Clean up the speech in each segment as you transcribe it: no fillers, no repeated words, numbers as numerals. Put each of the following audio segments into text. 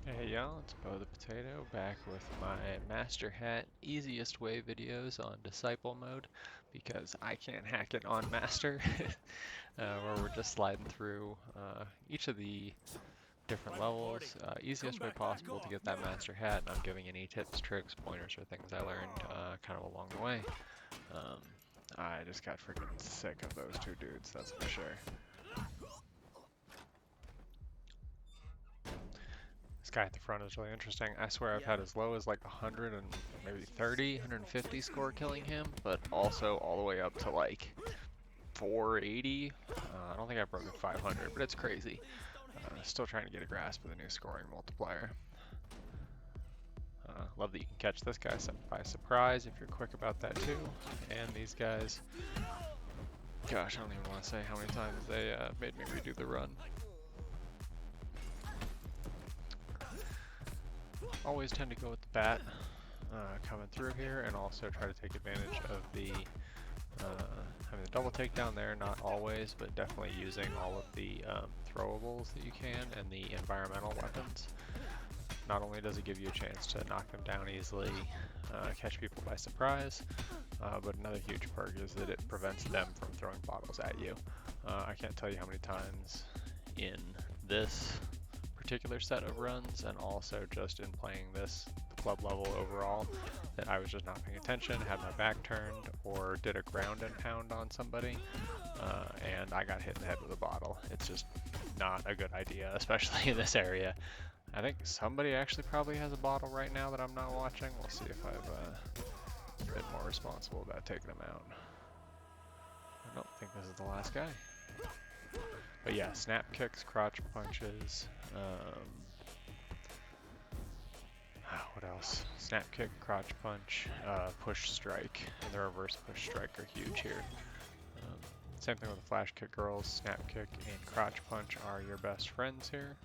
Hey y'all, it's Bo the Potato back with my Master Hat easiest way videos on Disciple mode because I can't hack it on Master, where we're just sliding through each of the different levels, easiest way possible to get that Master Hat, and I'm giving any tips, tricks, pointers, or things I learned kind of along the way. Um, I just got freaking sick of those two dudes, that's for sure. This guy at the front is really interesting. I swear I've had as low as like 100 and maybe 30, 150 score killing him, but also all the way up to like 480. I don't think I've broken 500, but it's crazy. Still trying to get a grasp of the new scoring multiplier. Love that you can catch this guy by surprise if you're quick about that too. And these guys, gosh, I don't even want to say how many times they made me redo the run. Always tend to go with the bat coming through here, and also try to take advantage of the having the double takedown there. Not always, but definitely using all of the throwables that you can and the environmental weapons. Not only does it give you a chance to knock them down easily, catch people by surprise, but another huge perk is that it prevents them from throwing bottles at you. I can't tell you how many times in this particular set of runs, and also just in playing this club level overall, that I was just not paying attention, had my back turned, or did a ground and pound on somebody, and I got hit in the head with a bottle. It's just not a good idea, especially in this area. I think somebody actually probably has a bottle right now that I'm not watching. We'll see if I've been more responsible about taking them out. I don't think this is the last guy. But yeah, snap kicks, crotch punches, what else? Snap kick, crotch punch, push strike, and the reverse push strike are huge here. Same thing with the flash kick girls. Snap kick and crotch punch are your best friends here.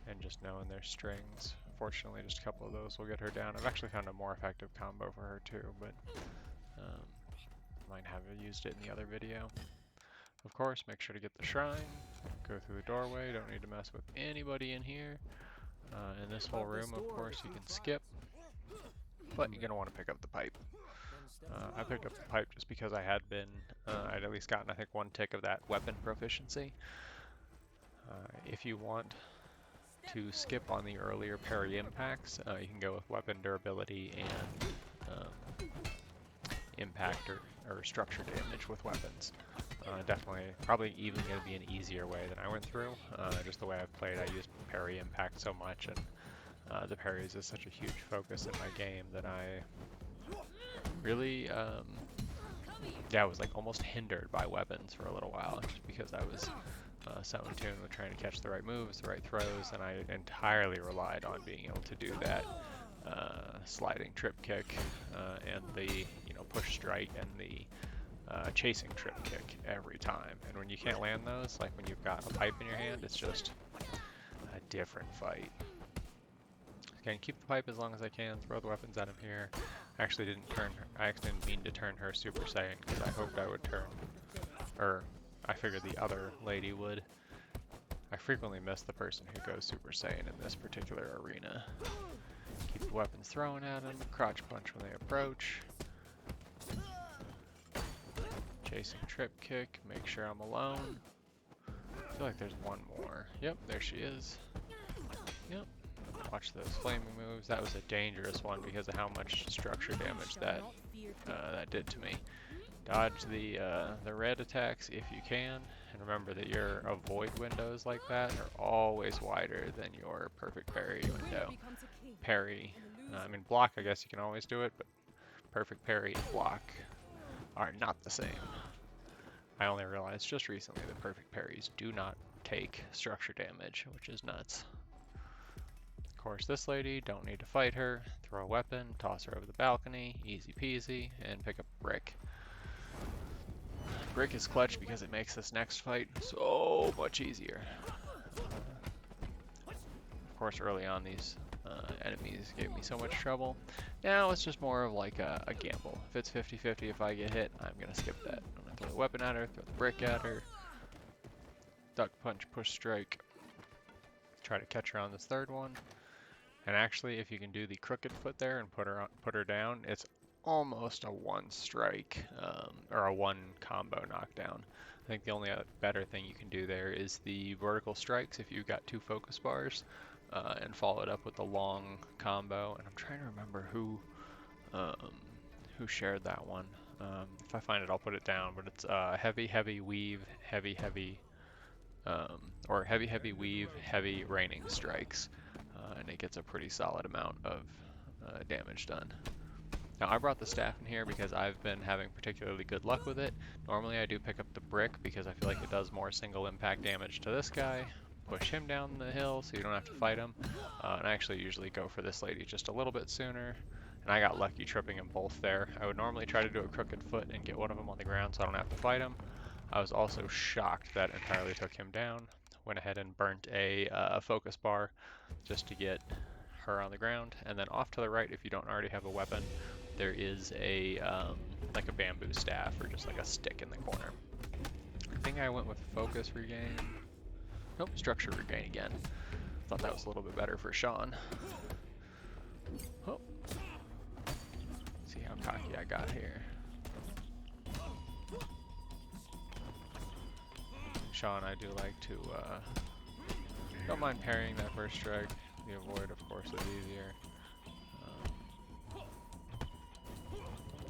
And just knowing their strings. Fortunately, just a couple of those will get her down. I've actually found a more effective combo for her too, but might have used it in the other video. Of course, make sure to get the shrine, go through the doorway, don't need to mess with anybody in here. In this whole room, of course, you can skip, but you're going to want to pick up the pipe. I picked up the pipe just because I had been, I'd at least gotten, I think, one tick of that weapon proficiency. If you want to skip on the earlier parry impacts, you can go with weapon durability and impact or structure damage with weapons. Definitely, probably even going to be an easier way than I went through. Just the way I've played, I use parry impact so much, and the parries is such a huge focus in my game that I really, was like almost hindered by weapons for a little while, just because I was so in tune with trying to catch the right moves, the right throws, and I entirely relied on being able to do that sliding trip kick and the push strike and the chasing trip kick every time. And when you can't land those, like when you've got a pipe in your hand, it's just a different fight. Again, keep the pipe as long as I can, throw the weapons at him here. I actually didn't mean to turn her Super Saiyan because I hoped I would turn, or I figured the other lady would. I frequently miss the person who goes Super Saiyan in this particular arena. Keep the weapons thrown at him, crotch punch when they approach. Chasing trip kick, make sure I'm alone. I feel like there's one more. Yep, there she is. Yep. Watch those flaming moves. That was a dangerous one because of how much structure damage that did to me. Dodge the red attacks if you can, and remember that your avoid windows like that are always wider than your perfect parry window. Parry, I mean block, I guess you can always do it, but perfect parry and block are not the same. I only realized just recently that perfect parries do not take structure damage, which is nuts. Of course, this lady, don't need to fight her. Throw a weapon, toss her over the balcony, easy peasy, and pick up a brick. Brick is clutch because it makes this next fight so much easier. Of course, early on these enemies gave me so much trouble. Now it's just more of like a gamble. If it's 50-50, if I get hit, I'm going to skip that. I'm going to throw the weapon at her, throw the brick at her. duck punch, push strike. Try to catch her on this third one. And actually, if you can do the crooked foot there and put her down, it's almost a one strike or a one combo knockdown. I think the only better thing you can do there is the vertical strikes if you've got two focus bars, and follow it up with the long combo. And I'm trying to remember who shared that one. If I find it, I'll put it down. But it's heavy, heavy weave, heavy, heavy, or heavy, heavy weave, heavy raining strikes. And it gets a pretty solid amount of damage done. Now I brought the staff in here because I've been having particularly good luck with it. Normally I do pick up the brick because I feel like it does more single impact damage to this guy. Push him down the hill so you don't have to fight him. And I actually usually go for this lady just a little bit sooner. And I got lucky tripping them both there. I would normally try to do a crooked foot and get one of them on the ground so I don't have to fight him. I was also shocked that entirely took him down. Went ahead and burnt a focus bar just to get her on the ground. And then off to the right, if you don't already have a weapon, there is a like a bamboo staff or just like a stick in the corner. I think I went with focus regain. Nope, structure regain again. Thought that was a little bit better for Sean. Oh. See how cocky I got here. Sean, I do like to, don't mind parrying that first strike. The avoid, of course, is easier.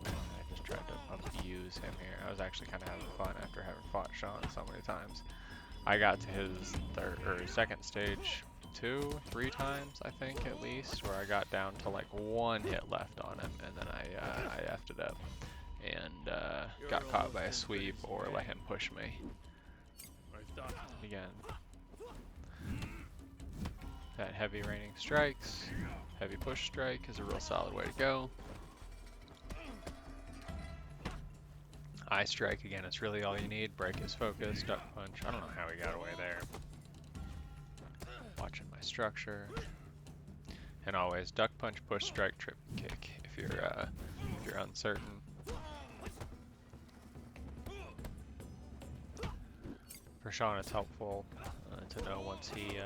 I just tried to abuse him here. I was actually kind of having fun after having fought Sean so many times. I got to his second stage 2-3 times, I think, at least, where I got down to like one hit left on him, and then I effed it up and got caught by a sweep or let him push me. Again, that heavy raining strikes, heavy push strike is a real solid way to go. Eye strike, again, it's really all you need. Break his focus, duck punch. I don't know how he got away there. Watching my structure. And always duck punch, push strike, trip kick if you're uncertain. For Sean, it's helpful to know once he,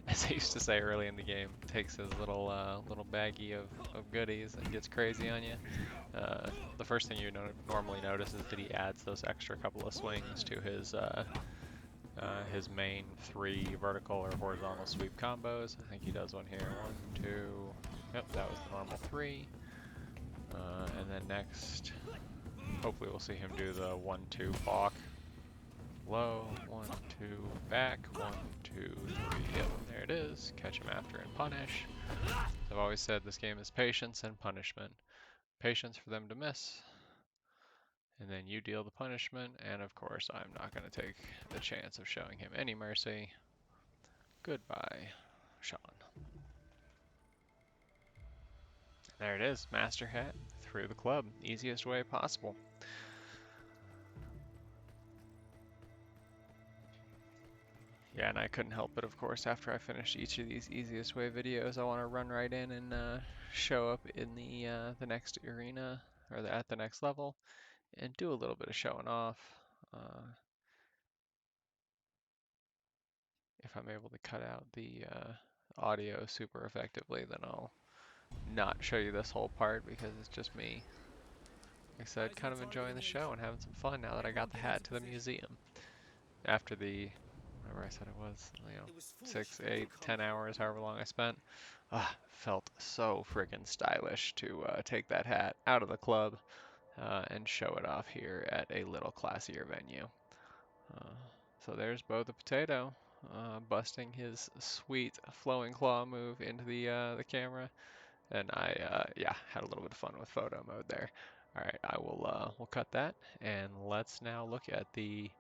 as I used to say early in the game, takes his little baggie of goodies and gets crazy on you. The first thing you normally notice is that he adds those extra couple of swings to his main 3 vertical or horizontal sweep combos. I think he does one here. 1, 2. Yep, that was the normal 3. And then next, hopefully we'll see him do the 1, 2 balk. Low, 1, 2, back, 1, 2, 3, yep, there it is. Catch him after and punish. I've always said this game is patience and punishment. Patience for them to miss, and then you deal the punishment, and of course I'm not going to take the chance of showing him any mercy. Goodbye, Sean. There it is, Master Hat through the club, easiest way possible. Yeah, and I couldn't help it, of course, after I finish each of these easiest way videos, I want to run right in and show up in the next arena, or at the next level, and do a little bit of showing off. If I'm able to cut out the audio super effectively, then I'll not show you this whole part because it's just me, like I said, kind of enjoying the show and having some fun now that I got the hat to the museum. After the, whatever I said it was, 6, 8, 10 hours, however long I spent, felt so friggin' stylish to take that hat out of the club and show it off here at a little classier venue. So there's Bo the Potato, busting his sweet flowing claw move into the camera, and I had a little bit of fun with photo mode there. All right, I will we'll cut that, and let's now look at the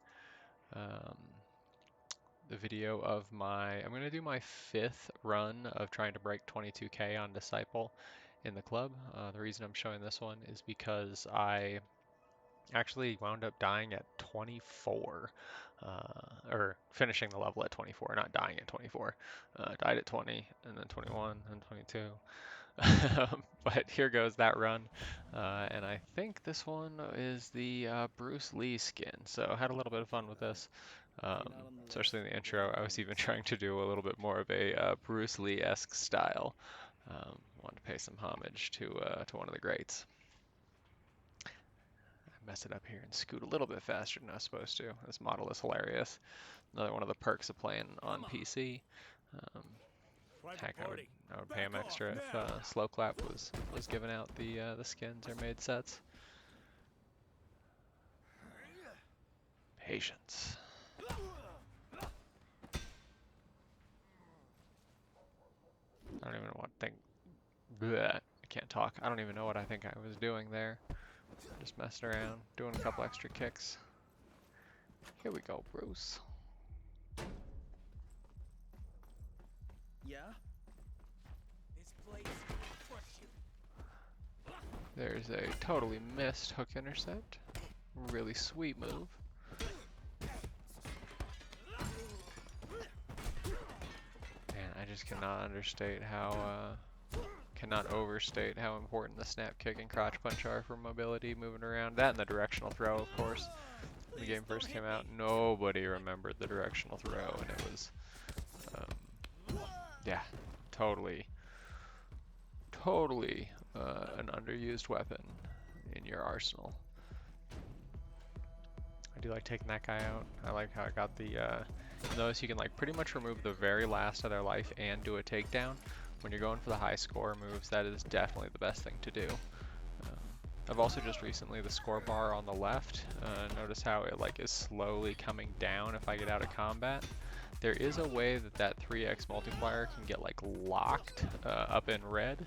video of I'm going to do my 5th run of trying to break 22K on Disciple in the club. The reason I'm showing this one is because I actually wound up dying at 24, or finishing the level at 24, not dying at 24. Died at 20, and then 21, and 22. But here goes that run. And I think this one is the Bruce Lee skin. So I had a little bit of fun with this. Especially in the intro, I was even trying to do a little bit more of a Bruce Lee-esque style. Wanted to pay some homage to one of the greats. I mess it up here and scoot a little bit faster than I was supposed to. This model is hilarious. Another one of the perks of playing on PC. Heck, I would pay him extra if Slow Clap was giving out the skins or made sets. Patience. I don't even know what thing. Bleh, I can't talk. I don't even know what I think I was doing there. Just messing around, doing a couple extra kicks. Here we go, Bruce. Yeah. This place will crush you. There's a totally missed hook intercept. Really sweet move. Man, I just cannot overstate how important the snap kick and crotch punch are for mobility, moving around. That and the directional throw, of course. When the game first came out, nobody remembered the directional throw, and it was, yeah, totally an underused weapon in your arsenal. I do like taking that guy out. I like how I got the, notice you can like pretty much remove the very last of their life and do a takedown. When you're going for the high score moves, that is definitely the best thing to do. I've also just recently, the score bar on the left, notice how it like is slowly coming down if I get out of combat. There is a way that that 3x multiplier can get like locked up in red.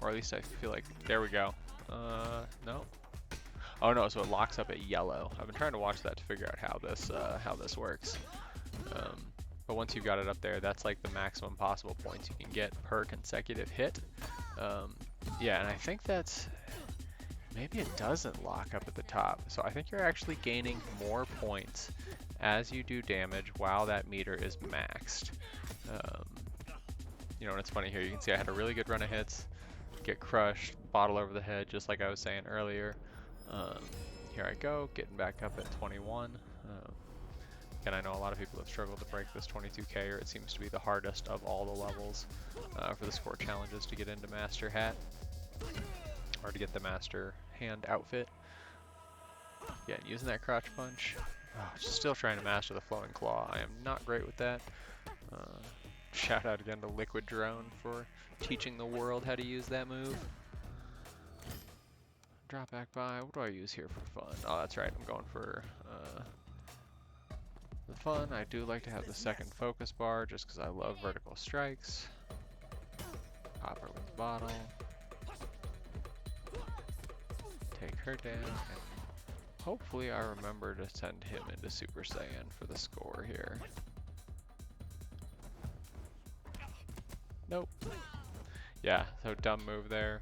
Or at least I feel like, there we go. No. Oh no, so it locks up at yellow. I've been trying to watch that to figure out how this works. But once you've got it up there, that's like the maximum possible points you can get per consecutive hit. Yeah, and I think that's, maybe it doesn't lock up at the top. So I think you're actually gaining more points as you do damage while that meter is maxed. You know, and it's funny here, you can see I had a really good run of hits, get crushed, bottle over the head, just like I was saying earlier. Here I go, getting back up at 21. And I know a lot of people have struggled to break this 22k, or it seems to be the hardest of all the levels for the score challenges to get into Master Hat, or to get the Master Hand outfit. Yeah, and using that crotch punch. Oh, still trying to master the Flowing Claw. I am not great with that. Shout out again to Liquid Drone for teaching the world how to use that move. Drop back by. What do I use here for fun? Oh, that's right. I'm going for the fun. I do like to have the second focus bar just because I love vertical strikes. Pop her with the bottle. Take her down. And hopefully I remember to send him into Super Saiyan for the score here. Nope. Yeah, so dumb move there.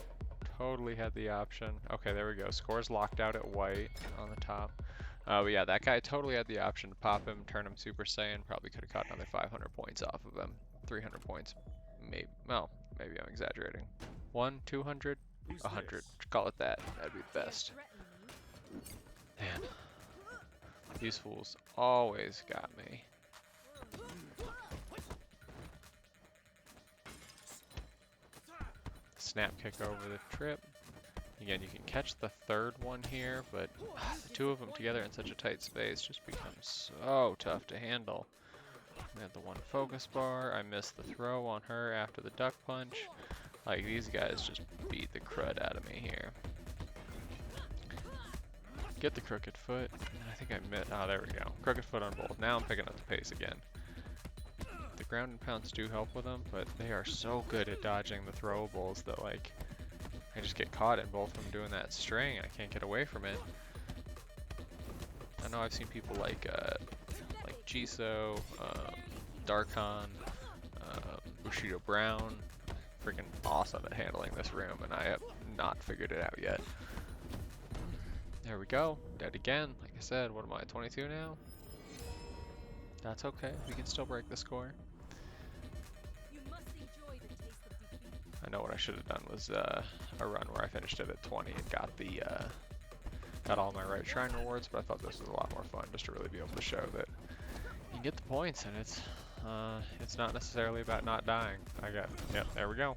Totally had the option. Okay, there we go. Score's locked out at white on the top. But yeah, that guy totally had the option to pop him, turn him Super Saiyan. Probably could have caught another 500 points off of him. 300 points. Maybe, well, maybe I'm exaggerating. 100, 200, 100. Call it that. That'd be the best. Man. These fools always got me. Snap kick over the trip. Again, you can catch the third one here, but the two of them together in such a tight space just becomes so tough to handle. We had the one focus bar. I missed the throw on her after the duck punch. Like, these guys just beat the crud out of me here. Get the crooked foot. I think I missed. Oh, there we go. Crooked foot on both. Now I'm picking up the pace again. The ground and pounds do help with them, but they are so good at dodging the throwables that, like, I just get caught in both of them doing that string. I can't get away from it. I know I've seen people like Jiso, Darkon, Bushido Brown, freaking awesome at handling this room, and I have not figured it out yet. There we go, dead again. Like I said, what am I, 22 now? That's okay, we can still break the score. You must enjoy the taste of defeat. I know what I should have done was a run where I finished it at 20 and got the got all my right shrine rewards, but I thought this was a lot more fun just to really be able to show that you can get the points, and it's not necessarily about not dying. Yep, there we go.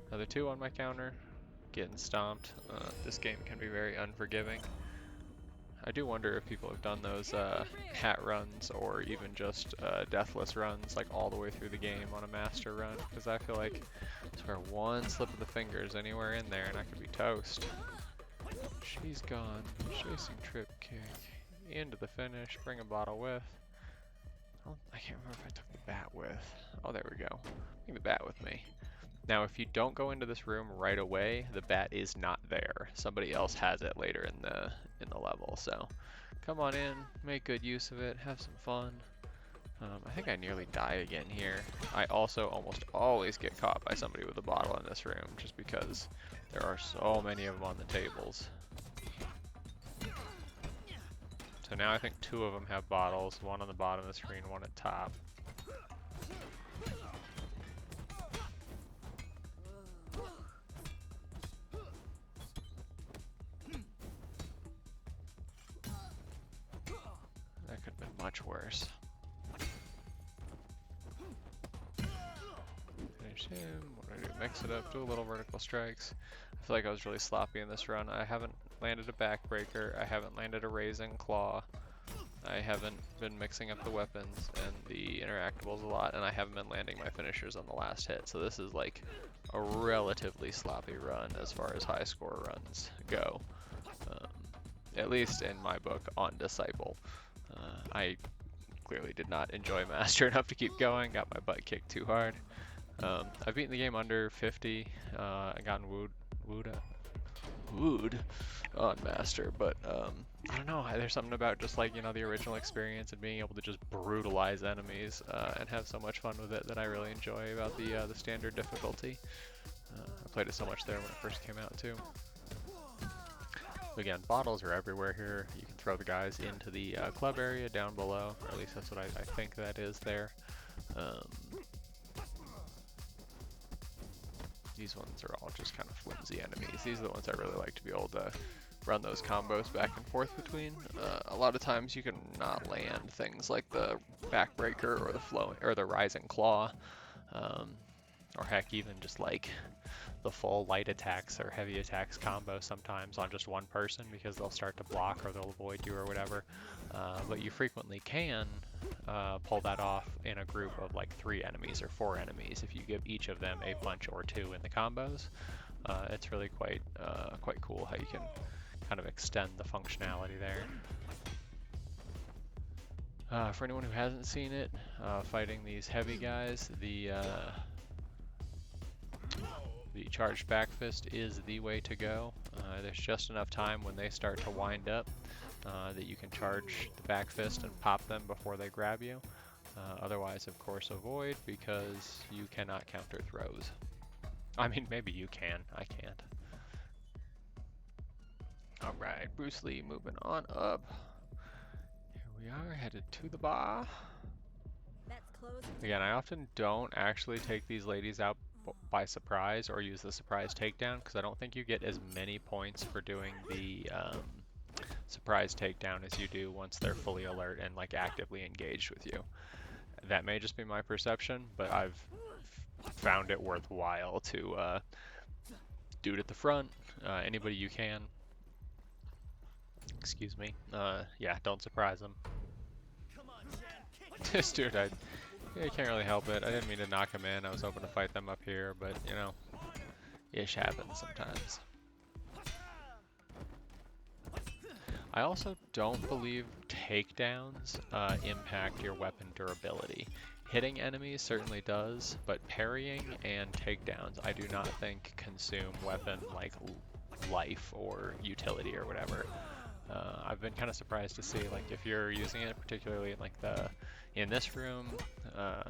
Another 2 on my counter, getting stomped. This game can be very unforgiving. I do wonder if people have done those hat runs or even just deathless runs like all the way through the game on a master run, because I feel like it's where one slip of the fingers anywhere in there and I could be toast. She's gone. Chasing trip kick. Into the finish. Bring a bottle with. Oh, I can't remember if I took the bat with. Oh, there we go. Bring the bat with me. Now, if you don't go into this room right away, the bat is not there. Somebody else has it later in the level. So, come on in, make good use of it, have some fun. I think I nearly die again here. I also almost always get caught by somebody with a bottle in this room, just because there are so many of them on the tables. So now I think 2 of them have bottles, one on the bottom of the screen, one at top. That could have been much worse. Finish him. What do I do? Mix it up, do a little vertical strikes. I feel like I was really sloppy in this run. I haven't landed a backbreaker. I haven't landed a raising claw. I haven't been mixing up the weapons and the interactables a lot, and I haven't been landing my finishers on the last hit. So this is like a relatively sloppy run as far as high score runs go. At least in my book on Disciple. I clearly did not enjoy Master enough to keep going, got my butt kicked too hard. I've beaten the game under 50, I gotten Wude on Master, but I don't know, there's something about just like, you know, the original experience and being able to just brutalize enemies and have so much fun with it that I really enjoy about the standard difficulty. I played it so much there when it first came out too. Again, bottles are everywhere here. You can throw the guys into the club area down below, or at least that's what I think that is there. These ones are all just kind of flimsy enemies. These are the ones I really like to be able to run those combos back and forth between. A lot of times you can not land things like the backbreaker or the flowing or the rising claw, or heck, even just like the full light attacks or heavy attacks combo sometimes on just one person, because they'll start to block or they'll avoid you or whatever. But you frequently can pull that off in a group of like 3 enemies or 4 enemies if you give each of them a punch or 2 in the combos. It's really quite cool how you can kind of extend the functionality there. For anyone who hasn't seen it, fighting these heavy guys, the charged back fist is the way to go. There's just enough time when they start to wind up that you can charge the back fist and pop them before they grab you. Otherwise, of course, avoid, because you cannot counter throws. I mean, maybe you can, I can't. Alright, Bruce Lee moving on up. Here we are, headed to the bar. Again, I often don't actually take these ladies out by surprise or use the surprise takedown, because I don't think you get as many points for doing the surprise takedown as you do once they're fully alert and like actively engaged with you. That may just be my perception, but I've found it worthwhile to do it at the front. Anybody you can. Excuse me. Yeah, don't surprise them. This dude, I can't really help it. I didn't mean to knock him in. I was hoping to fight them up here, but you know, ish happens sometimes. I also don't believe takedowns impact your weapon durability. Hitting enemies certainly does, but parrying and takedowns I do not think consume weapon like life or utility or whatever. I've been kind of surprised to see, like, if you're using it particularly in like in this room,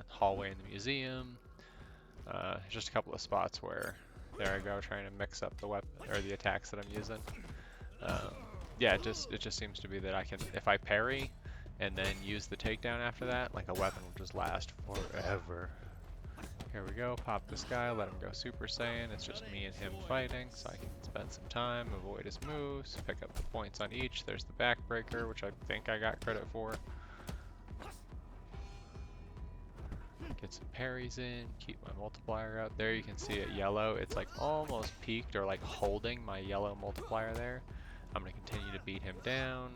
hallway in the museum, just a couple of spots where there I go trying to mix up the weapon or the attacks that I'm using. Yeah, it just seems to be that I can, if I parry and then use the takedown after that, like a weapon will just last forever. Here we go, pop this guy, let him go Super Saiyan. It's just me and him fighting, so I can spend some time, avoid his moves, pick up the points on each. There's the backbreaker, which I think I got credit for. Get some parries in, keep my multiplier out. There you can see it yellow. It's like almost peaked or like holding my yellow multiplier there. I'm going to continue to beat him down.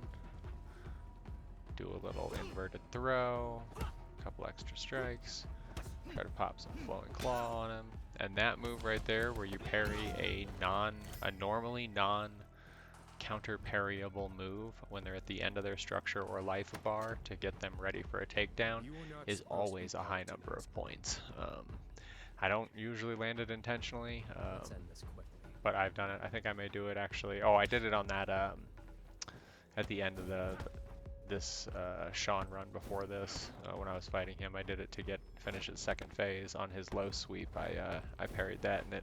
Do a little inverted throw, a couple extra strikes. Try to pop some flowing claw on him. And that move right there where you parry a normally non-counter parryable move when they're at the end of their structure or life bar to get them ready for a takedown is always a high number of points. I don't usually land it intentionally, but I've done it. I think I may do it actually. Oh, I did it on that at the end of this Sean run before this, when I was fighting him. I did it to finish his second phase on his low sweep. I parried that, and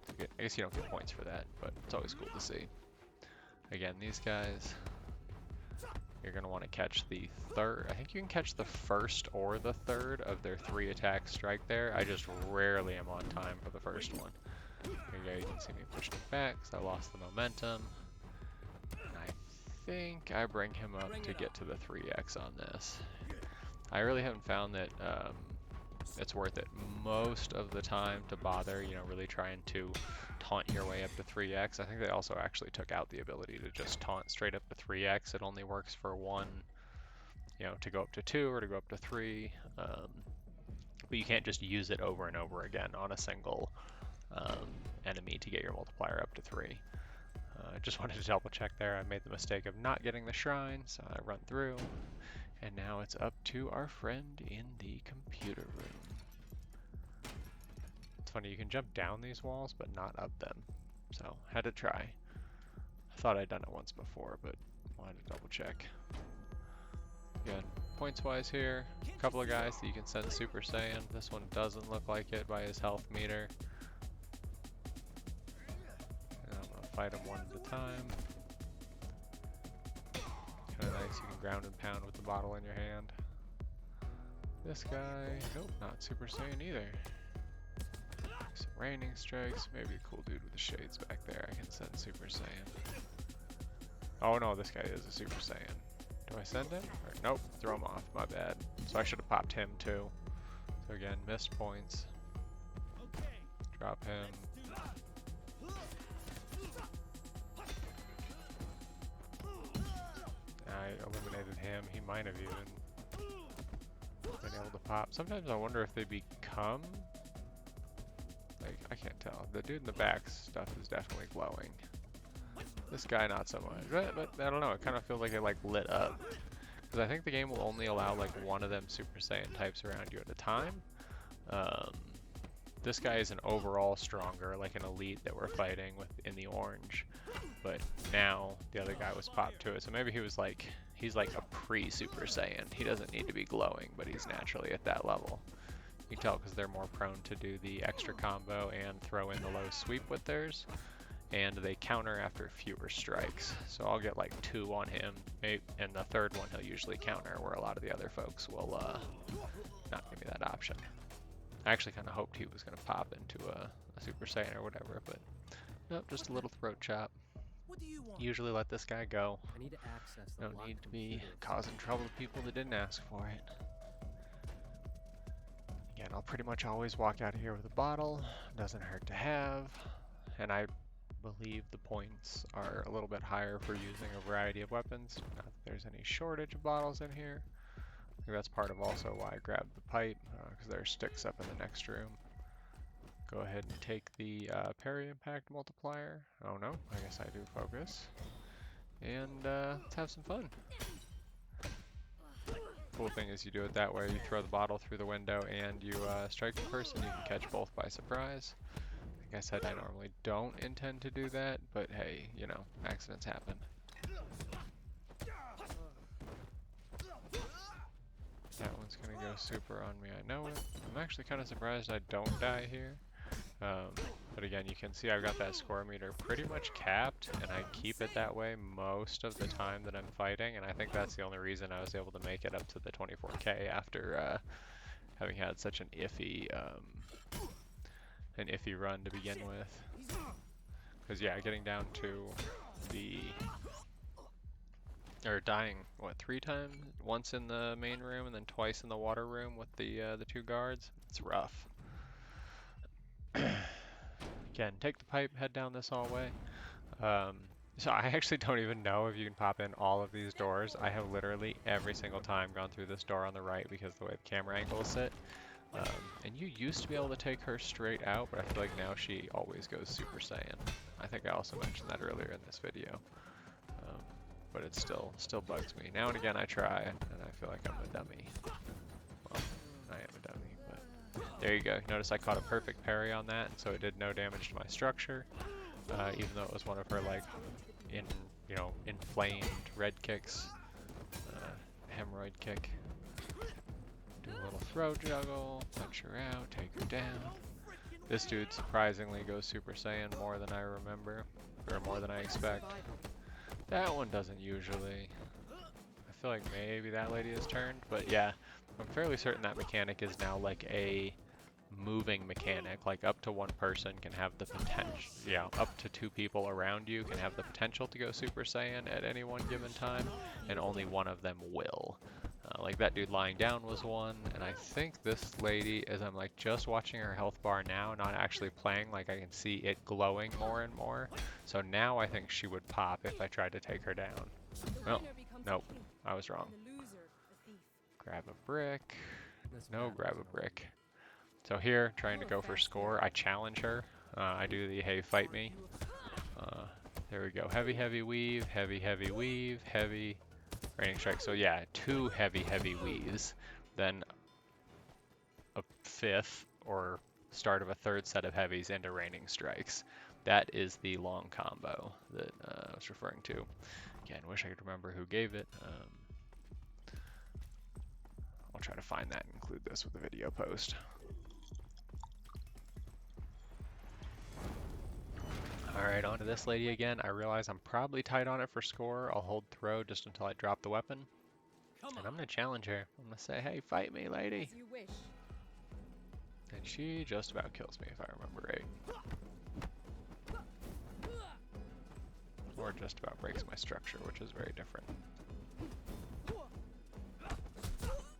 I guess you don't get points for that, but it's always cool to see. Again, these guys, you're going to want to catch the third. I think you can catch the first or the third of their 3 attack strike there. I just rarely am on time for the first one. Here you go, you can see me pushing back because I lost the momentum. I think I bring him up to get to the 3x on this. I really haven't found that it's worth it most of the time to bother, really trying to taunt your way up to 3x. I think they also actually took out the ability to just taunt straight up to 3x. It only works for one, to go up to 2 or to go up to 3. But you can't just use it over and over again on a single enemy to get your multiplier up to 3. I just wanted to double check there. I made the mistake of not getting the shrine, so I run through. And now it's up to our friend in the computer room. It's funny, you can jump down these walls, but not up them. So, had to try. I thought I'd done it once before, but wanted to double check. Again, points-wise here, a couple of guys that you can send Super Saiyan. This one doesn't look like it by his health meter. Fight them one at a time. Kind of nice, you can ground and pound with the bottle in your hand. This guy, nope, not Super Saiyan either. Some raining strikes, maybe a cool dude with the shades back there. I can send Super Saiyan. Oh no, this guy is a Super Saiyan. Do I send him? Or, nope, throw him off, my bad. So I should have popped him too. So again, missed points. Drop him. I eliminated him. He might have even been able to pop. Sometimes I wonder if they become... Like, I can't tell. The dude in the back stuff is definitely glowing. This guy not so much. But I don't know. It kind of feels like it like lit up. Because I think the game will only allow like one of them Super Saiyan types around you at a time. This guy is an overall stronger, like an elite that we're fighting with in the orange. But now the other guy was popped to it, so maybe he's like a pre-Super Saiyan. He doesn't need to be glowing, but he's naturally at that level. You can tell because they're more prone to do the extra combo and throw in the low sweep with theirs, and they counter after fewer strikes. So I'll get like 2 on him, and the third one he'll usually counter, where a lot of the other folks will not give me that option. I actually kind of hoped he was going to pop into a Super Saiyan or whatever, but nope, just a little throat chop. What do you want? Usually let this guy go. I need to access the No need to be causing trouble to people that didn't ask for it. Again, I'll pretty much always walk out of here with a bottle. Doesn't hurt to have. And I believe the points are a little bit higher for using a variety of weapons. Not that there's any shortage of bottles in here. I think that's part of also why I grabbed the pipe, because there are sticks up in the next room. Go ahead and take the parry impact multiplier. Oh no, I guess I do focus. And let's have some fun. Cool thing is you do it that way, you throw the bottle through the window and you strike the person, you can catch both by surprise. Like I said, I normally don't intend to do that, but hey, accidents happen. That one's gonna go super on me, I know it. I'm actually kind of surprised I don't die here. But again, you can see I've got that score meter pretty much capped, and I keep it that way most of the time that I'm fighting, and I think that's the only reason I was able to make it up to the 24k after having had such an iffy run to begin with. Because yeah, getting down to dying what 3 times? Once in the main room and then twice in the water room with the 2 guards. It's rough. Again, take the pipe, head down this hallway. So I actually don't even know if you can pop in all of these doors. I have literally every single time gone through this door on the right because of the way the camera angles sit. And you used to be able to take her straight out, but I feel like now she always goes Super Saiyan. I think I also mentioned that earlier in this video. But it still bugs me. Now and again I try, and I feel like I'm a dummy. Well, I am a dummy, but there you go. Notice I caught a perfect parry on that, and so it did no damage to my structure, even though it was one of her like inflamed red kicks, hemorrhoid kick. Do a little throw juggle, punch her out, take her down. This dude surprisingly goes Super Saiyan more than I remember, or more than I expect. That one doesn't usually. I feel like maybe that lady has turned, but yeah, I'm fairly certain that mechanic is now like a moving mechanic. Like up to 1 person can have the potential, yeah, up to 2 people around you can have the potential to go Super Saiyan at any one given time, and only one of them will. Like that dude lying down was one, and I think this lady, as I'm like just watching her health bar now, not actually playing, like I can see it glowing more and more. So now I think she would pop if I tried to take her down. Oh, nope, I was wrong. Grab a brick. No, grab a brick. So here, trying to go for score, I challenge her. I do the hey, fight me. There we go. Heavy, heavy weave, heavy, heavy weave, heavy. Raining strike. So yeah, 2 heavy weaves, then a 5th or start of a 3rd set of heavies into raining strikes. That is the long combo that I was referring to. Again, wish I could remember who gave it. I'll try to find that and include this with the video post. Alright, on to this lady again. I realize I'm probably tight on it for score. I'll hold throw just until I drop the weapon. And I'm going to challenge her. I'm going to say, hey, fight me, lady. And she just about kills me, if I remember right. Or just about breaks my structure, which is very different.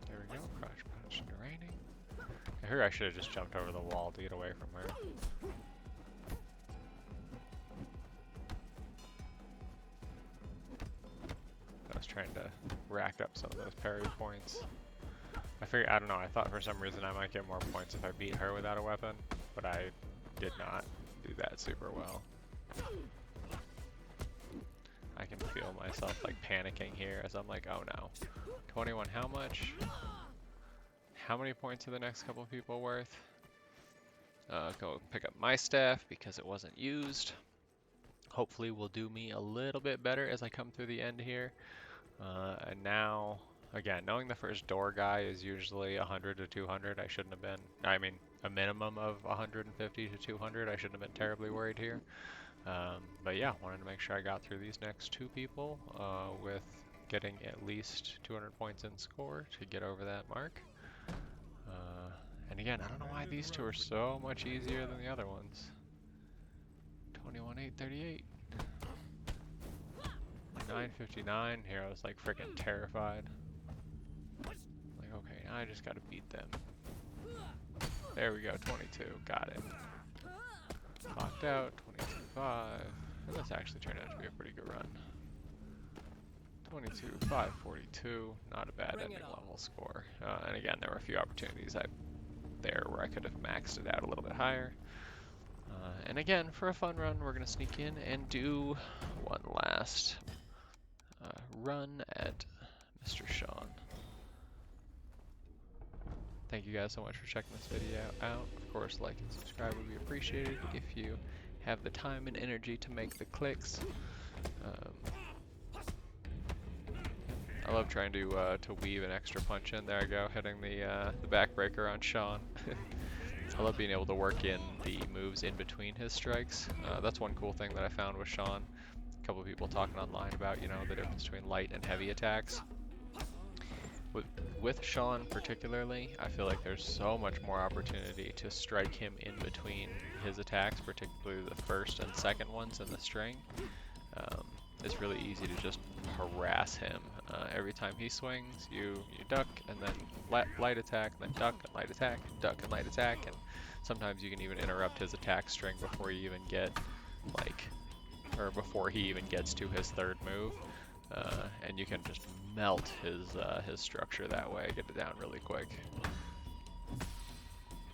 There we go, crouch punch into raining. I heard I should have just jumped over the wall to get away from her. I was trying to rack up some of those parry points. I don't know, I thought for some reason I might get more points if I beat her without a weapon, but I did not do that super well. I can feel myself like panicking here as I'm like, oh no. 21, how much? How many points are the next couple people worth? Go pick up my staff because it wasn't used. Hopefully will do me a little bit better as I come through the end here. And now, again, knowing the first door guy is usually 100 to 200, I shouldn't have been, I mean, a minimum of 150 to 200, I shouldn't have been terribly worried here. But yeah, wanted to make sure I got through these next 2 people with getting at least 200 points in score to get over that mark. And again, I don't know why these 2 are so much easier than the other ones. 21,838. 959. Here I was like freaking terrified. Like, okay, now I just gotta beat them. There we go, 22. Got it. Locked out, 22.5. And this actually turned out to be a pretty good run. 22.542. Not a bad ending level score. And again, there were a few opportunities there where I could have maxed it out a little bit higher. And again, for a fun run, we're going to sneak in and do one last run at Mr. Sean. Thank you guys so much for checking this video out. Of course, like and subscribe would be appreciated if you have the time and energy to make the clicks. I love trying to weave an extra punch in. There I go, hitting the backbreaker on Sean. I love being able to work in the moves in between his strikes. That's one cool thing that I found with Sean. A couple of people talking online about, you know, the difference between light and heavy attacks. with Sean particularly, I feel like there's so much more opportunity to strike him in between his attacks, particularly the first and second ones in the string. It's really easy to just harass him. Every time he swings, you duck and then light attack, then duck and light attack, duck and light attack, and sometimes you can even interrupt his attack string before you even get before he even gets to his third move, and you can just melt his structure that way, get it down really quick.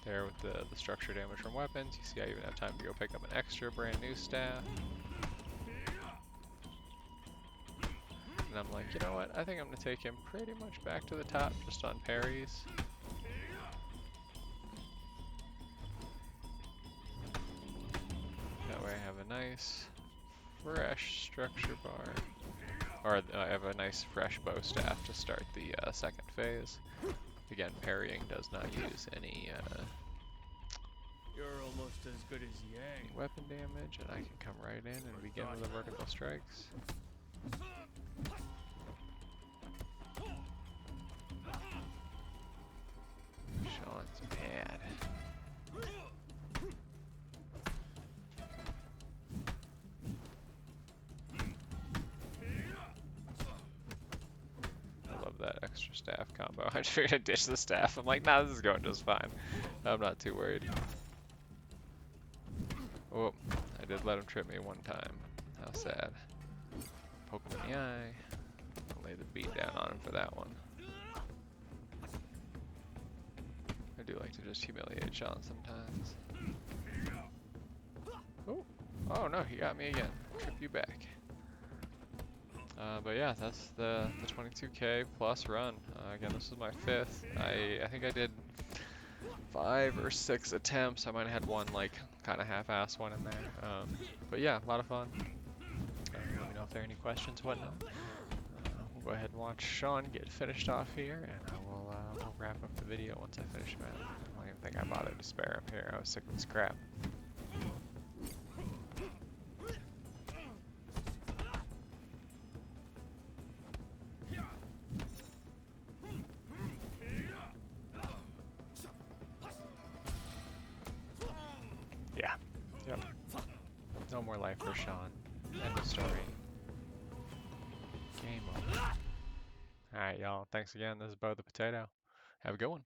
There with the structure damage from weapons, you see I even have time to go pick up an extra brand new staff. And I'm like, you know what, I think I'm going to take him pretty much back to the top just on parries. That way I have a nice, fresh structure bar. Or I have a nice fresh bow staff to start the second phase. Again, parrying does not use any You're almost as good as Yang. weapon damage, and I can come right in and begin with the vertical strikes. Sean's mad. I love that extra staff combo. I just figured I'd ditch the staff. I'm like, nah, this is going just fine. I'm not too worried. Oh, I did let him trip me one time. How sad. Poke him in the eye. I'll lay the beat down on him for that one. I do like to just humiliate Sean sometimes. Oh no, he got me again. Trip you back. But yeah, that's the 22k plus run. Again, this is my 5th. I think I did 5 or 6 attempts. I might have had one like kind of half-assed one in there. But yeah, a lot of fun. Let me know if there are any questions, whatnot. We'll go ahead and watch Sean get finished off here, and we'll wrap up the video once I finish him out. I don't even think I bothered to spare him here. I was sick of this crap. Yeah. Yep. No more life for Sean. End of story. Game over. Alright, y'all. Thanks again. This is Bo the Potato. Have a good one.